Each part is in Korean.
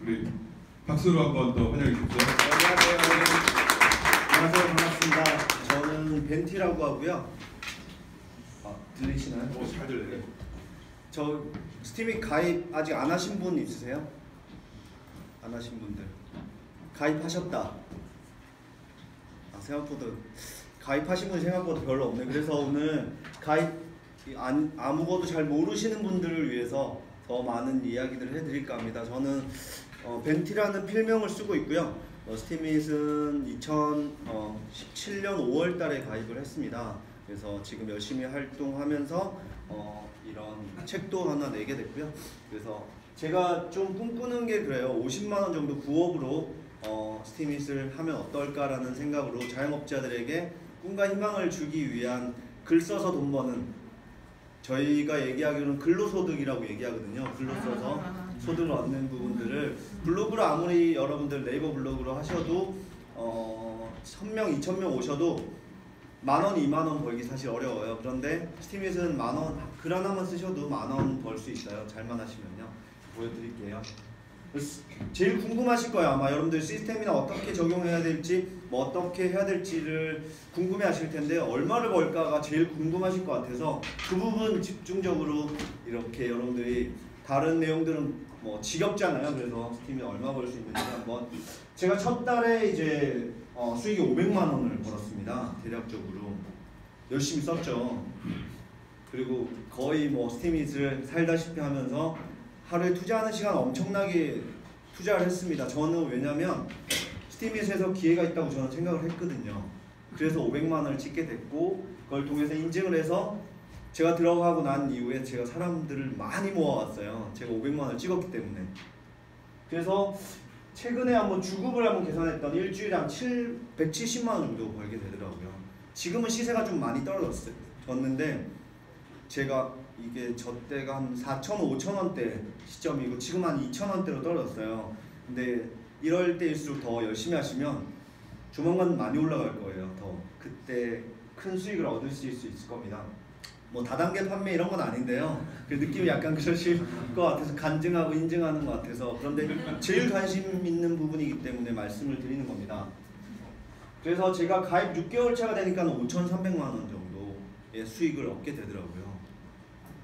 우리 박수로 한번 더 환영해 주십시오. 안녕하세요. 반갑습니다. 저는 벤티라고 하고요. 들리시나요? 잘 들려요. 저 스팀이 가입 아직 안 하신 분 있으세요? 안 하신 분들 가입하셨다. 생각보다 가입하신 분이 생각보다 별로 없네. 그래서 오늘 아무것도 잘 모르시는 분들을 위해서 더 많은 이야기들을 해드릴까 합니다. 저는 벤티라는 필명을 쓰고 있고요. 스팀잇은 2017년 5월달에 가입을 했습니다. 그래서 지금 열심히 활동하면서 이런 책도 하나 내게 됐고요. 그래서 제가 좀 꿈꾸는 게 그래요. 50만원 정도 부업으로 스팀잇을 하면 어떨까라는 생각으로 자영업자들에게 꿈과 희망을 주기 위한 글 써서 돈 버는, 저희가 얘기하기로는 근로소득이라고 얘기하거든요. 글로 써서 소득을 얻는 부분들을 블로그로 아무리 여러분들 네이버 블로그로 하셔도 1000명, 2000명 오셔도 만원, 2만원 벌기 사실 어려워요. 그런데 스팀잇은 만원, 글 하나만 쓰셔도 만원 벌 수 있어요. 잘만 하시면요. 보여드릴게요. 제일 궁금하실 거예요. 아마 여러분들 시스템이나 어떻게 적용해야 될지, 뭐 어떻게 해야 될지를 궁금해 하실 텐데, 얼마를 벌까가 제일 궁금하실 것 같아서 그 부분 집중적으로 이렇게 여러분들이, 다른 내용들은 뭐 지겹잖아요. 그래서 스팀이 얼마 벌 수 있는지 한번. 제가 첫 달에 이제 수익이 500만 원을 벌었습니다. 대략적으로 열심히 썼죠. 그리고 거의 뭐 스팀잇을 살다시피 하면서 하루에 투자하는 시간 엄청나게 투자를 했습니다. 저는 왜냐면 스팀잇에서 기회가 있다고 저는 생각을 했거든요. 그래서 500만 원을 찍게 됐고, 그걸 통해서 인증을 해서 제가 들어가고 난 이후에 제가 사람들을 많이 모아왔어요. 제가 500만 원을 찍었기 때문에. 그래서 최근에 한번 주급을 한번 계산했더니 일주일에 한 170만 원 정도 벌게 되더라고요. 지금은 시세가 좀 많이 떨어졌는데, 제가 이게 저 때가 한 4,000원, 5,000원대 시점이고 지금 한 2,000원대로 떨어졌어요. 근데 이럴 때일수록 더 열심히 하시면 조만간 많이 올라갈 거예요. 더 그때 큰 수익을 얻으실 수 있을 겁니다. 뭐 다단계 판매 이런 건 아닌데요. 그 느낌이 약간 그러실 것 같아서 간증하고 인증하는 것 같아서. 그런데 제일 관심 있는 부분이기 때문에 말씀을 드리는 겁니다. 그래서 제가 가입 6개월 차가 되니까 5,300만 원 정도의 수익을 얻게 되더라고요.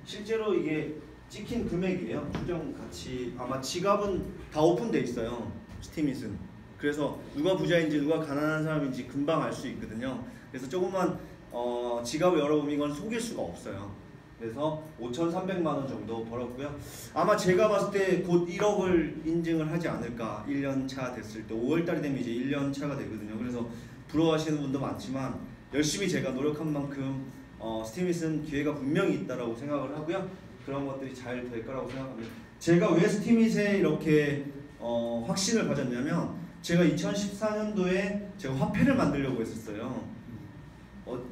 실제로 이게 찍힌 금액이에요. 추정 가치. 아마 지갑은 다 오픈돼 있어요. 스팀잇은. 그래서 누가 부자인지 누가 가난한 사람인지 금방 알 수 있거든요. 그래서 조금만 지갑을 열어보면 이건 속일 수가 없어요. 그래서 5,300만 원 정도 벌었고요. 아마 제가 봤을 때 곧 1억을 인증을 하지 않을까. 1년 차 됐을 때 5월달이 되면 이제 1년 차가 되거든요. 그래서 부러워하시는 분도 많지만 열심히 제가 노력한 만큼 스팀잇은 기회가 분명히 있다라고 생각을 하고요. 그런 것들이 잘 될 거라고 생각합니다. 제가 왜 스팀잇에 이렇게 확신을 가졌냐면, 제가 2014년도에 제가 화폐를 만들려고 했었어요.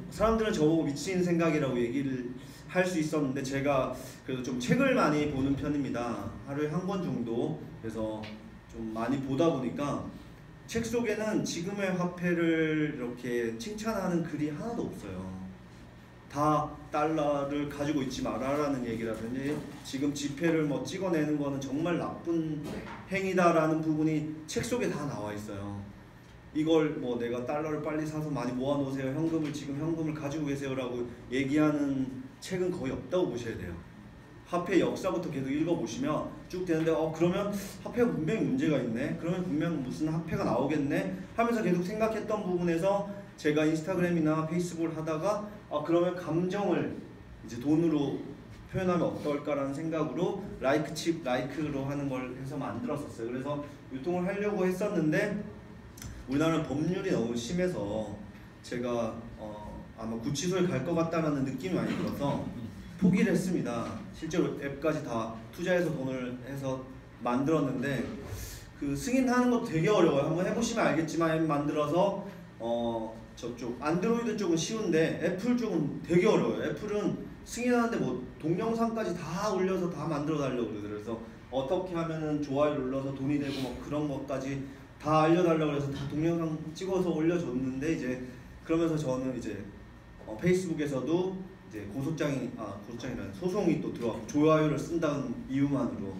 사람들은 저보고 미친 생각이라고 얘기를 할 수 있었는데, 제가 그래도 좀 책을 많이 보는 편입니다. 하루에 한 권 정도. 그래서 좀 많이 보다 보니까 책 속에는 지금의 화폐를 이렇게 칭찬하는 글이 하나도 없어요. 다 달러를 가지고 있지 마라라는 얘기라든지, 지금 지폐를 뭐 찍어내는 거는 정말 나쁜 행위다라는 부분이 책 속에 다 나와 있어요. 이걸 뭐 내가 달러를 빨리 사서 많이 모아 놓으세요, 지금 현금을 가지고 계세요라고 얘기하는 책은 거의 없다고 보셔야 돼요. 화폐 역사부터 계속 읽어보시면 쭉 되는데, 그러면 화폐가 분명히 문제가 있네, 그러면 분명 무슨 화폐가 나오겠네 하면서 계속 생각했던 부분에서 제가 인스타그램이나 페이스북을 하다가 그러면 감정을 이제 돈으로 표현하면 어떨까라는 생각으로 라이크로 하는 걸 해서 만들었었어요. 그래서 유통을 하려고 했었는데, 우리나라는 법률이 너무 심해서 제가 아마 구치소에 갈 것 같다라는 느낌이 많이 들어서 포기를 했습니다. 실제로 앱까지 다 투자해서 돈을 해서 만들었는데, 그 승인하는 것도 되게 어려워요. 한번 해보시면 알겠지만, 앱 만들어서 저쪽 안드로이드 쪽은 쉬운데 애플 쪽은 되게 어려워요. 애플은 승인하는데 뭐 동영상까지 다 올려서 다 만들어 달라고 그러더라고요. 그래서 어떻게 하면은 좋아요 눌러서 돈이 되고 뭐 그런 것까지 다 알려달라고 그래서 다 동영상 찍어서 올려줬는데, 이제 그러면서 저는 이제 페이스북에서도 이제 소송이 또 들어왔고, 좋아요를 쓴다는 이유만으로.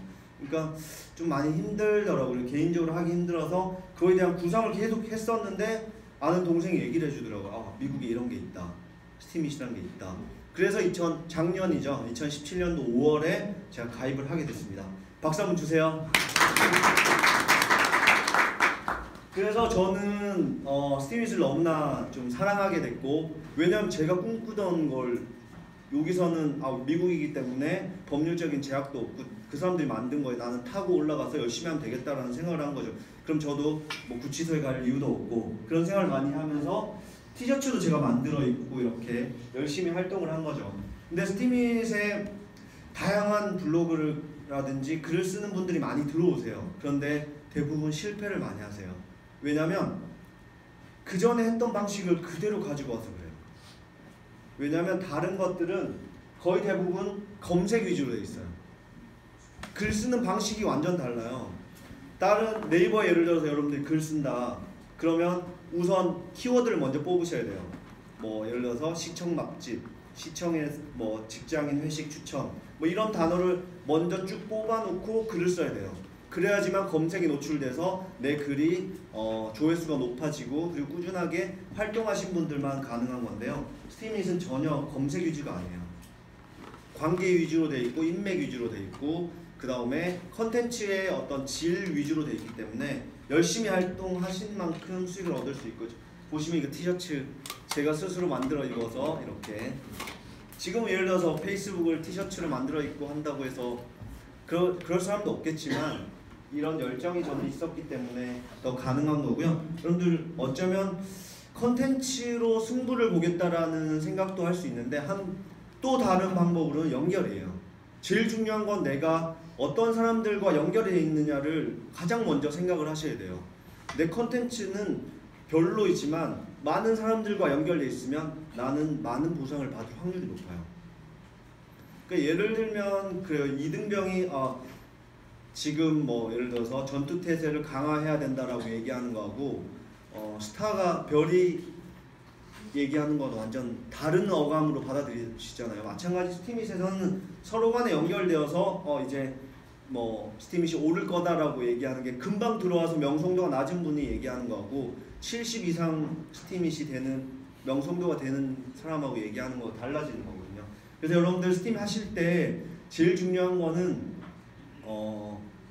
그러니까 좀 많이 힘들더라고요. 개인적으로 하기 힘들어서 그거에 대한 구상을 계속 했었는데 아는 동생이 얘기를 해주더라고요. 아, 미국에 이런 게 있다. 스팀잇이라는 게 있다. 그래서 작년이죠. 2017년도 5월에 제가 가입을 하게 됐습니다. 박수 한번 주세요. 그래서 저는 스팀잇을 너무나 좀 사랑하게 됐고, 왜냐면 제가 꿈꾸던 걸 여기서는 미국이기 때문에 법률적인 제약도 없고 그 사람들이 만든 거에 나는 타고 올라가서 열심히 하면 되겠다라는 생각을 한 거죠. 그럼 저도 뭐 구치소에 갈 이유도 없고 그런 생각을 많이 하면서 티셔츠도 제가 만들어 입고 이렇게 열심히 활동을 한 거죠. 근데 스팀잇에 다양한 블로그라든지 글을 쓰는 분들이 많이 들어오세요. 그런데 대부분 실패를 많이 하세요. 왜냐면 그 전에 했던 방식을 그대로 가지고 와서 그래요. 왜냐면 다른 것들은 거의 대부분 검색 위주로 돼 있어요. 글 쓰는 방식이 완전 달라요. 다른 네이버에 예를 들어서 여러분들이 글 쓴다. 그러면 우선 키워드를 먼저 뽑으셔야 돼요. 뭐 예를 들어서 시청 맛집, 시청에 뭐 직장인 회식 추천, 뭐 이런 단어를 먼저 쭉 뽑아놓고 글을 써야 돼요. 그래야지만 검색이 노출돼서 내 글이 조회수가 높아지고 그리고 꾸준하게 활동하신 분들만 가능한 건데요. 스팀잇은 전혀 검색 위주가 아니에요. 관계 위주로 돼 있고 인맥 위주로 돼 있고 그 다음에 컨텐츠의 어떤 질 위주로 돼 있기 때문에 열심히 활동하신 만큼 수익을 얻을 수 있고, 보시면 이거 티셔츠 제가 스스로 만들어 입어서 이렇게, 지금 예를 들어서 페이스북을 티셔츠를 만들어 입고 한다고 해서 그럴 사람도 없겠지만 이런 열정이 저는 있었기 때문에 더 가능한 거고요. 여러분들 어쩌면 컨텐츠로 승부를 보겠다라는 생각도 할 수 있는데 또 다른 방법으로는 연결이에요. 제일 중요한 건 내가 어떤 사람들과 연결이 돼 있느냐를 가장 먼저 생각을 하셔야 돼요. 내 컨텐츠는 별로이지만 많은 사람들과 연결돼 있으면 나는 많은 보상을 받을 확률이 높아요. 그러니까 예를 들면 그 이등병이 지금 뭐 예를 들어서 전투태세를 강화해야 된다라고 얘기하는 거하고 스타가 별이 얘기하는 건 완전 다른 어감으로 받아들이시잖아요. 마찬가지 스팀잇에서는 서로 간에 연결되어서 이제 뭐 스팀잇이 오를 거다라고 얘기하는 게 금방 들어와서 명성도가 낮은 분이 얘기하는 거하고 70 이상 스팀잇이 되는 명성도가 되는 사람하고 얘기하는 거 달라지는 거거든요. 그래서 여러분들 스팀 하실 때 제일 중요한 거는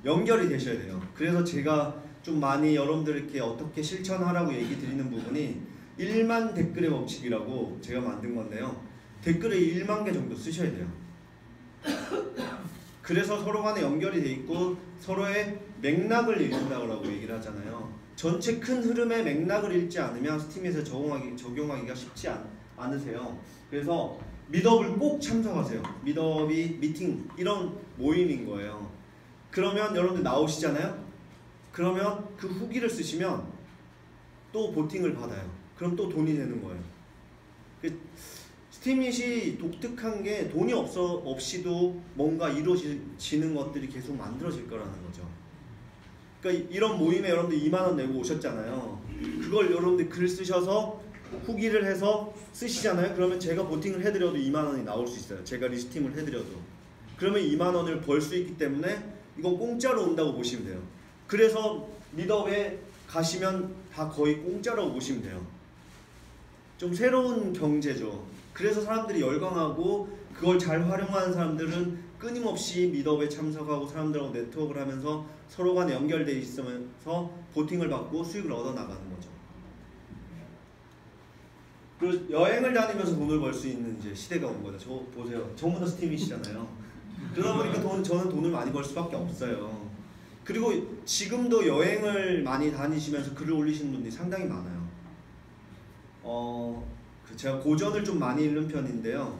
연결이 되셔야 돼요. 그래서 제가 좀 많이 여러분들께 어떻게 실천하라고 얘기 드리는 부분이 1만 댓글의 법칙이라고 제가 만든 건데요. 댓글을 1만 개 정도 쓰셔야 돼요. 그래서 서로 간에 연결이 돼 있고 서로의 맥락을 읽는다고 얘기를 하잖아요. 전체 큰 흐름의 맥락을 읽지 않으면 스팀잇에 적용하기가 쉽지 않으세요. 그래서 미더업을 꼭 참석하세요. 미더업이 미팅 이런 모임인 거예요. 그러면 여러분들 나오시잖아요. 그러면 그 후기를 쓰시면 또 보팅을 받아요. 그럼 또 돈이 되는 거예요. 스팀잇이 독특한 게 돈이 없이도 뭔가 이루어지는 것들이 계속 만들어질 거라는 거죠. 그러니까 이런 모임에 여러분들 2만 원 내고 오셨잖아요. 그걸 여러분들 글 쓰셔서 후기를 해서 쓰시잖아요. 그러면 제가 보팅을 해드려도 2만 원이 나올 수 있어요. 제가 리스팅을 해드려도. 그러면 2만 원을 벌 수 있기 때문에 이건 공짜로 온다고 보시면 돼요. 그래서 미더업에 가시면 다 거의 공짜라고 보시면 돼요. 좀 새로운 경제죠. 그래서 사람들이 열광하고 그걸 잘 활용하는 사람들은 끊임없이 미더업에 참석하고 사람들하고 네트워크를 하면서 서로 간에 연결되어 있으면서 보팅을 받고 수익을 얻어 나가는 거죠. 그리고 여행을 다니면서 돈을 벌 수 있는 이제 시대가 온 거죠. 저 보세요. 전부 다 스팀잇이잖아요. 그러다 보니까 저는 돈을 많이 벌 수밖에 없어요. 그리고 지금도 여행을 많이 다니시면서 글을 올리시는 분들이 상당히 많아요. 제가 고전을 좀 많이 읽는 편인데요.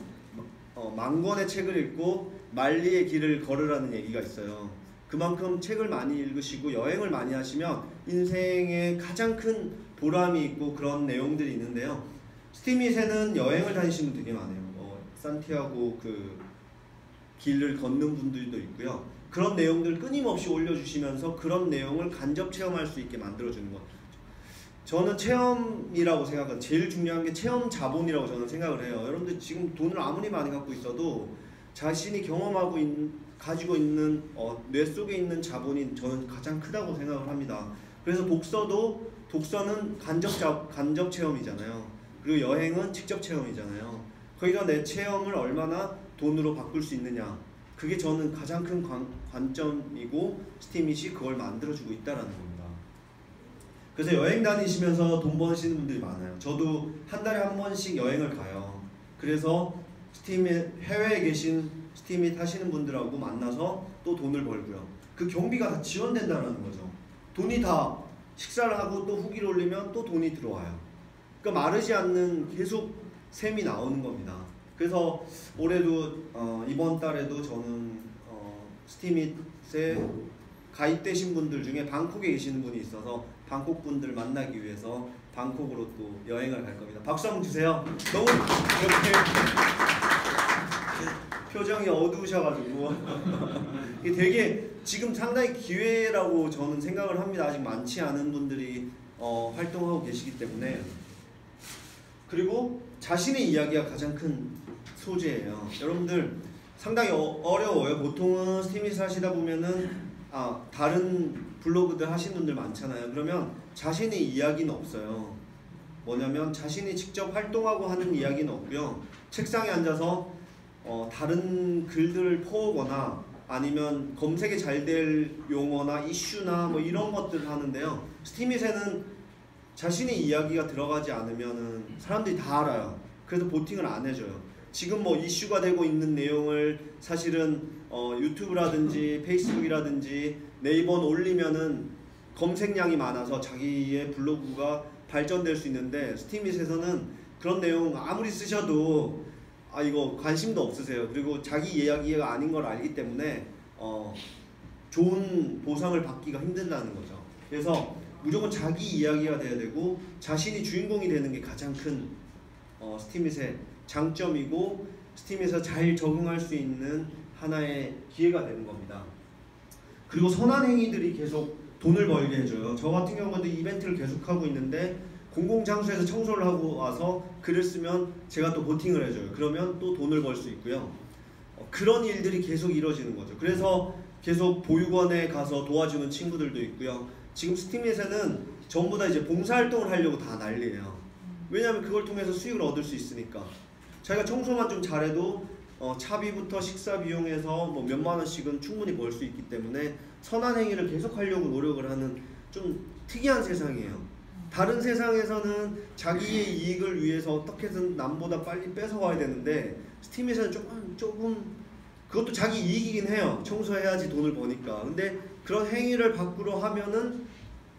만권의 책을 읽고 만리의 길을 걸으라는 얘기가 있어요. 그만큼 책을 많이 읽으시고 여행을 많이 하시면 인생에 가장 큰 보람이 있고 그런 내용들이 있는데요. 스팀잇에는 여행을 다니시는 분 되게 많아요. 산티아고 그 길을 걷는 분들도 있고요. 그런 내용들 끊임없이 올려주시면서 그런 내용을 간접 체험할 수 있게 만들어주는 것. 저는 체험이라고 생각해요. 제일 중요한 게 체험 자본이라고 저는 생각을 해요. 여러분들 지금 돈을 아무리 많이 갖고 있어도 자신이 경험하고 가지고 있는 뇌 속에 있는 자본이 저는 가장 크다고 생각을 합니다. 그래서 독서는 간접 체험이잖아요. 그리고 여행은 직접 체험이잖아요. 거기서 내 체험을 얼마나 돈으로 바꿀 수 있느냐, 그게 저는 가장 큰 관점이고 스티밋이 그걸 만들어주고 있다라는 겁니다. 그래서 여행 다니시면서 돈 버시는 분들이 많아요. 저도 한 달에 한 번씩 여행을 가요. 그래서 해외에 계신 스티밋 하시는 분들하고 만나서 또 돈을 벌고요. 그 경비가 다 지원된다는 거죠. 돈이 다 식사를 하고 또 후기를 올리면 또 돈이 들어와요. 그러니까 마르지 않는 계속 셈이 나오는 겁니다. 그래서 올해도 이번 달에도 저는 스티밋에 가입되신 분들 중에 방콕에 계시는 분이 있어서 방콕 분들 만나기 위해서 방콕으로 또 여행을 갈 겁니다. 박수 한번 주세요. 너무 이렇게 표정이 어두우셔가지고 이게 되게 지금 상당히 기회라고 저는 생각을 합니다. 아직 많지 않은 분들이 활동하고 계시기 때문에. 그리고 자신의 이야기가 가장 큰 소재예요. 여러분들 상당히 어려워요. 보통은 스티밋 하시다 보면은 다른 블로그들 하시는 분들 많잖아요. 그러면 자신의 이야기는 없어요. 뭐냐면 자신이 직접 활동하고 하는 이야기는 없고요. 책상에 앉아서 다른 글들을 퍼오거나 아니면 검색에 잘 될 용어나 이슈나 뭐 이런 것들을 하는데요. 스티밋에는 자신의 이야기가 들어가지 않으면은 사람들이 다 알아요. 그래서 보팅을 안 해줘요. 지금 뭐 이슈가 되고 있는 내용을 사실은 유튜브라든지 페이스북이라든지 네이버에 올리면은 검색량이 많아서 자기의 블로그가 발전될 수 있는데, 스티밋에서는 그런 내용 아무리 쓰셔도 이거 관심도 없으세요. 그리고 자기 이야기가 아닌 걸 알기 때문에 좋은 보상을 받기가 힘들다는 거죠. 그래서 무조건 자기 이야기가 돼야 되고 자신이 주인공이 되는 게 가장 큰 스티밋의 장점이고 스티밋에서 잘 적응할 수 있는 하나의 기회가 되는 겁니다. 그리고 선한 행위들이 계속 돈을 벌게 해줘요. 저 같은 경우도 이벤트를 계속하고 있는데 공공장소에서 청소를 하고 와서 글을 쓰면 제가 또 보팅을 해줘요. 그러면 또 돈을 벌 수 있고요. 그런 일들이 계속 이루어지는 거죠. 그래서 계속 보육원에 가서 도와주는 친구들도 있고요. 지금 스티밋에는 전부 다 이제 봉사활동을 하려고 다 난리예요. 왜냐하면 그걸 통해서 수익을 얻을 수 있으니까. 자기가 청소만 좀 잘해도 차비부터 식사 비용에서 뭐 몇만 원씩은 충분히 벌 수 있기 때문에 선한 행위를 계속 하려고 노력을 하는 좀 특이한 세상이에요. 다른 세상에서는 자기의 이익을 위해서 어떻게든 남보다 빨리 뺏어와야 되는데 스티밋에서는 조금 그것도 자기 이익이긴 해요. 청소해야지 돈을 버니까. 근데 그런 행위를 밖으로 하면은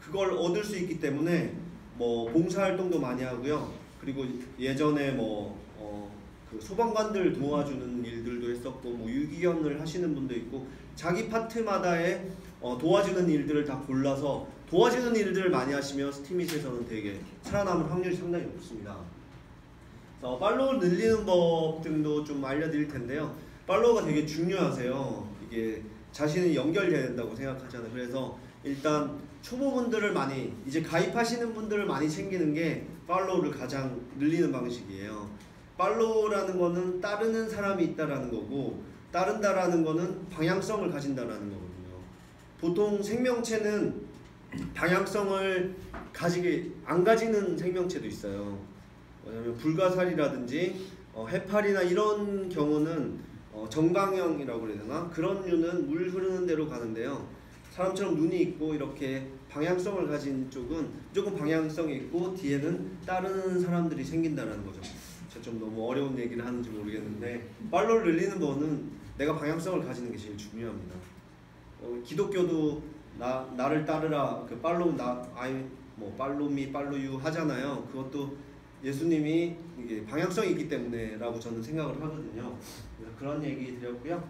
그걸 얻을 수 있기 때문에 뭐 봉사활동도 많이 하고요. 그리고 예전에 그 소방관들 도와주는 일들도 했었고 뭐 유기견을 하시는 분도 있고 자기 파트마다의 도와주는 일들을 다 골라서 도와주는 일들을 많이 하시면 스티밋에서는 되게 살아남을 확률이 상당히 높습니다. 그래서 팔로우 늘리는 법 등도 좀 알려드릴 텐데요. 팔로우가 되게 중요하세요. 이게 자신이 연결돼야 된다고 생각하잖아요. 그래서 일단 초보분들을 많이 이제 가입하시는 분들을 많이 챙기는 게 팔로우를 가장 늘리는 방식이에요. 팔로우라는 거는 따르는 사람이 있다라는 거고 따른다라는 거는 방향성을 가진다라는 거거든요. 보통 생명체는 방향성을 안 가지는 생명체도 있어요. 뭐냐면 불가사리라든지 해파리나 이런 경우는 정방형이라고 그래야 되나? 그런 류는 물 흐르는 대로 가는데요. 사람처럼 눈이 있고 이렇게 방향성을 가진 쪽은 무조건 방향성이 있고 뒤에는 따르는 사람들이 생긴다는 거죠. 제가 좀 너무 어려운 얘기를 하는지 모르겠는데 팔로우를 늘리는 거는 내가 방향성을 가지는 게 제일 중요합니다. 기독교도 나를 따르라, 그 팔로우 팔로미 팔로유 하잖아요. 그것도 예수님이 이게 방향성이 있기 때문에라고 저는 생각을 하거든요. 그래서 그런 얘기 드렸고요.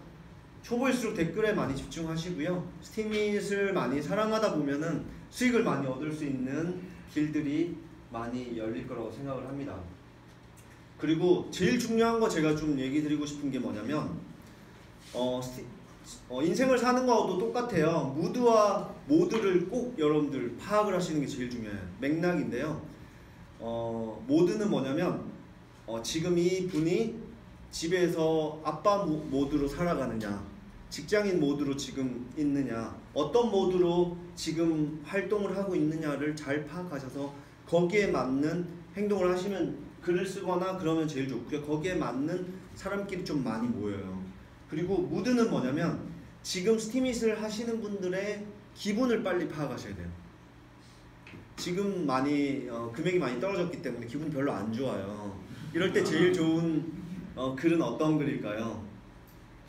초보일수록 댓글에 많이 집중하시고요. 스티밋을 많이 사랑하다 보면은 수익을 많이 얻을 수 있는 길들이 많이 열릴 거라고 생각을 합니다. 그리고 제일 중요한 거 제가 좀 얘기 드리고 싶은 게 뭐냐면 인생을 사는 거하고도 똑같아요. 무드와 모드를 꼭 여러분들 파악을 하시는 게 제일 중요해요. 맥락인데요. 모드는 뭐냐면 지금 이 분이 집에서 아빠 모드로 살아가느냐, 직장인 모드로 지금 있느냐, 어떤 모드로 지금 활동을 하고 있느냐를 잘 파악하셔서 거기에 맞는 행동을 하시면 글을 쓰거나 그러면 제일 좋고요. 거기에 맞는 사람끼리 좀 많이 모여요. 그리고 무드는 뭐냐면 지금 스팀잇을 하시는 분들의 기분을 빨리 파악하셔야 돼요. 지금 많이 금액이 많이 떨어졌기 때문에 기분이 별로 안 좋아요. 이럴 때 제일 좋은 글은 어떤 글일까요?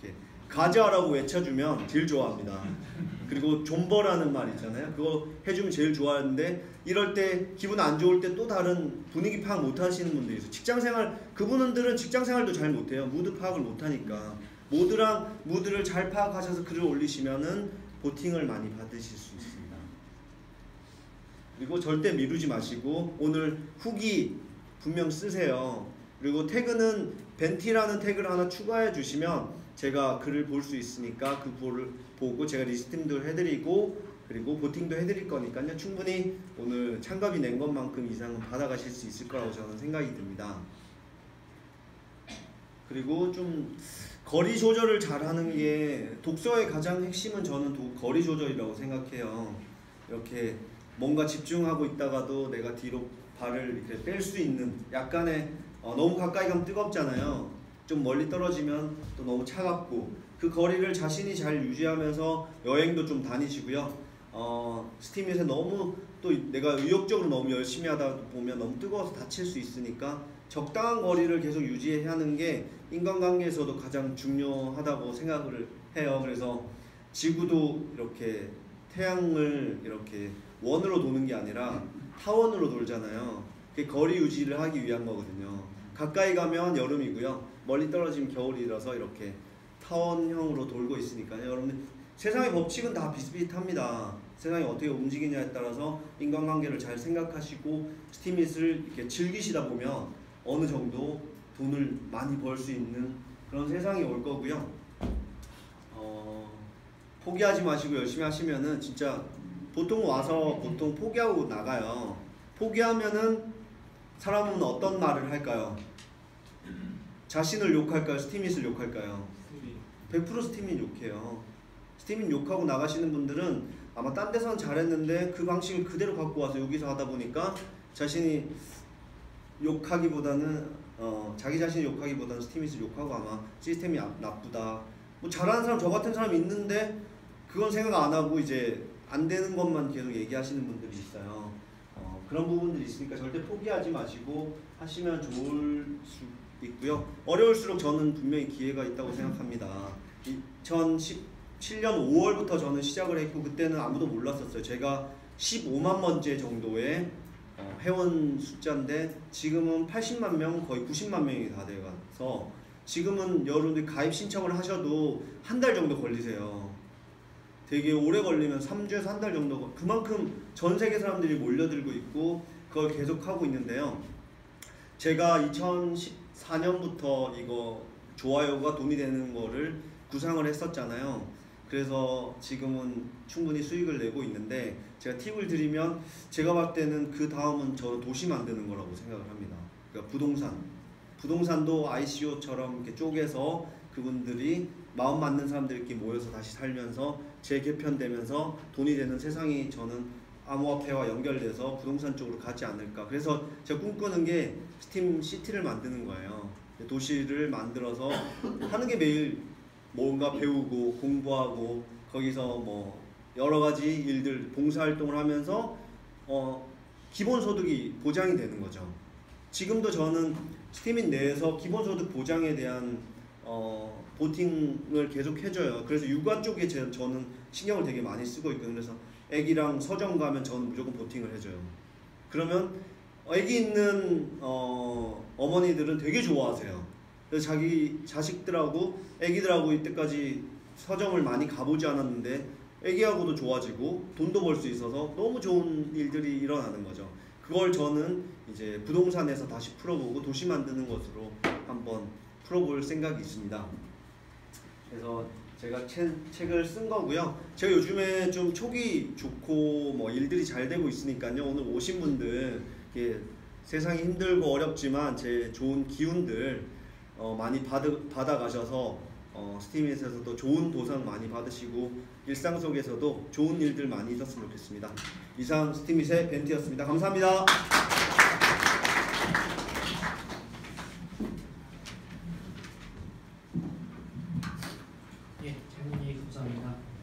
이렇게 가자라고 외쳐주면 제일 좋아합니다. 그리고 존버라는 말 있잖아요. 그거 해주면 제일 좋아하는데 이럴 때 기분 안 좋을 때 또 다른 분위기 파악 못 하시는 분들이 있어요. 직장생활, 그분들은 직장생활도 잘 못해요. 무드 파악을 못하니까. 모드랑 무드를 잘 파악하셔서 글을 올리시면은 보팅을 많이 받으실 수 있습니다. 그리고 절대 미루지 마시고 오늘 후기 분명 쓰세요. 그리고 태그는 벤티라는 태그를 하나 추가해 주시면 제가 글을 볼 수 있으니까 그 글을 보고 제가 리스팅도 해드리고 그리고 보팅도 해드릴 거니까요. 충분히 오늘 참가비 낸 것만큼 이상은 받아가실 수 있을 거라고 저는 생각이 듭니다. 그리고 좀 거리 조절을 잘하는 게 독서의 가장 핵심은 저는 거리 조절이라고 생각해요. 이렇게 뭔가 집중하고 있다가도 내가 뒤로 발을 이렇게 뺄 수 있는 약간의 너무 가까이 가면 뜨겁잖아요. 좀 멀리 떨어지면 또 너무 차갑고 그 거리를 자신이 잘 유지하면서 여행도 좀 다니시고요. 스팀잇에 너무 또 내가 의욕적으로 너무 열심히 하다 보면 너무 뜨거워서 다칠 수 있으니까 적당한 거리를 계속 유지해야 하는 게 인간관계에서도 가장 중요하다고 생각을 해요. 그래서 지구도 이렇게 태양을 이렇게 원으로 도는 게 아니라 타원으로 돌잖아요. 그게 거리 유지를 하기 위한 거거든요. 가까이 가면 여름이고요. 멀리 떨어지면 겨울이라서 이렇게 타원형으로 돌고 있으니까요. 여러분 세상의 법칙은 다 비슷비슷합니다. 세상이 어떻게 움직이냐에 따라서 인간관계를 잘 생각하시고 스팀잇을 이렇게 즐기시다 보면 어느 정도 돈을 많이 벌 수 있는 그런 세상이 올 거고요. 포기하지 마시고 열심히 하시면은 진짜 보통 와서 보통 포기하고 나가요. 포기하면은 사람은 어떤 말을 할까요? 자신을 욕할까요? 스팀잇을 욕할까요? 100% 스팀잇 욕해요. 스팀잇 욕하고 나가시는 분들은 아마 딴 데서는 잘했는데 그 방식을 그대로 갖고 와서 여기서 하다 보니까 자신이 욕하기보다는 자기 자신을 욕하기보다는 스팀잇을 욕하고 아마 시스템이 나쁘다. 뭐 잘하는 사람 저 같은 사람이 있는데 그건 생각 안 하고 이제 안 되는 것만 계속 얘기하시는 분들이 있어요. 그런 부분들이 있으니까 절대 포기하지 마시고 하시면 좋을 수 있고요. 어려울수록 저는 분명히 기회가 있다고 생각합니다. 2017년 5월부터 저는 시작을 했고 그때는 아무도 몰랐었어요. 제가 15만 번째 정도의 회원 숫자인데 지금은 80만 명, 거의 90만 명이 다 돼가서 지금은 여러분들이 가입 신청을 하셔도 한 달 정도 걸리세요. 되게 오래 걸리면 3주에서 한 달 정도, 그만큼 전 세계 사람들이 몰려들고 있고 그걸 계속 하고 있는데요. 제가 2014년부터 이거 좋아요가 돈이 되는 거를 구상을 했었잖아요. 그래서 지금은 충분히 수익을 내고 있는데 제가 팁을 드리면 제가 봤을 때는 그 다음은 저는 도시 만드는 거라고 생각을 합니다. 그러니까 부동산도 ICO처럼 이렇게 쪼개서 그분들이 마음 맞는 사람들끼리 모여서 다시 살면서 재개편되면서 돈이 되는 세상이 저는 암호화폐와 연결돼서 부동산 쪽으로 가지 않을까. 그래서 제가 꿈꾸는 게 스팀 시티를 만드는 거예요. 도시를 만들어서 하는 게 매일 뭔가 배우고 공부하고 거기서 뭐 여러 가지 일들 봉사활동을 하면서 기본소득이 보장이 되는 거죠. 지금도 저는 스팀잇 내에서 기본소득 보장에 대한 보팅을 계속 해줘요. 그래서 육아 쪽에 저는 신경을 되게 많이 쓰고 있거든요. 그래서 애기랑 서점 가면 저는 무조건 보팅을 해줘요. 그러면 애기 있는 어머니들은 되게 좋아하세요. 그래서 자기 자식들하고 애기들하고 이때까지 서점을 많이 가보지 않았는데 애기하고도 좋아지고 돈도 벌 수 있어서 너무 좋은 일들이 일어나는 거죠. 그걸 저는 이제 부동산에서 다시 풀어보고 도시 만드는 것으로 한번 풀어볼 생각이 있습니다. 그래서 제가 책을 쓴 거고요. 제가 요즘에 좀 촉이 좋고 뭐 일들이 잘 되고 있으니까요. 오늘 오신 분들 세상이 힘들고 어렵지만 제 좋은 기운들 많이 받아가셔서 스팀잇에서도 좋은 보상 많이 받으시고 일상 속에서도 좋은 일들 많이 있었으면 좋겠습니다. 이상 스팀잇의 벤티였습니다. 감사합니다. 예, 재문이 감사합니다.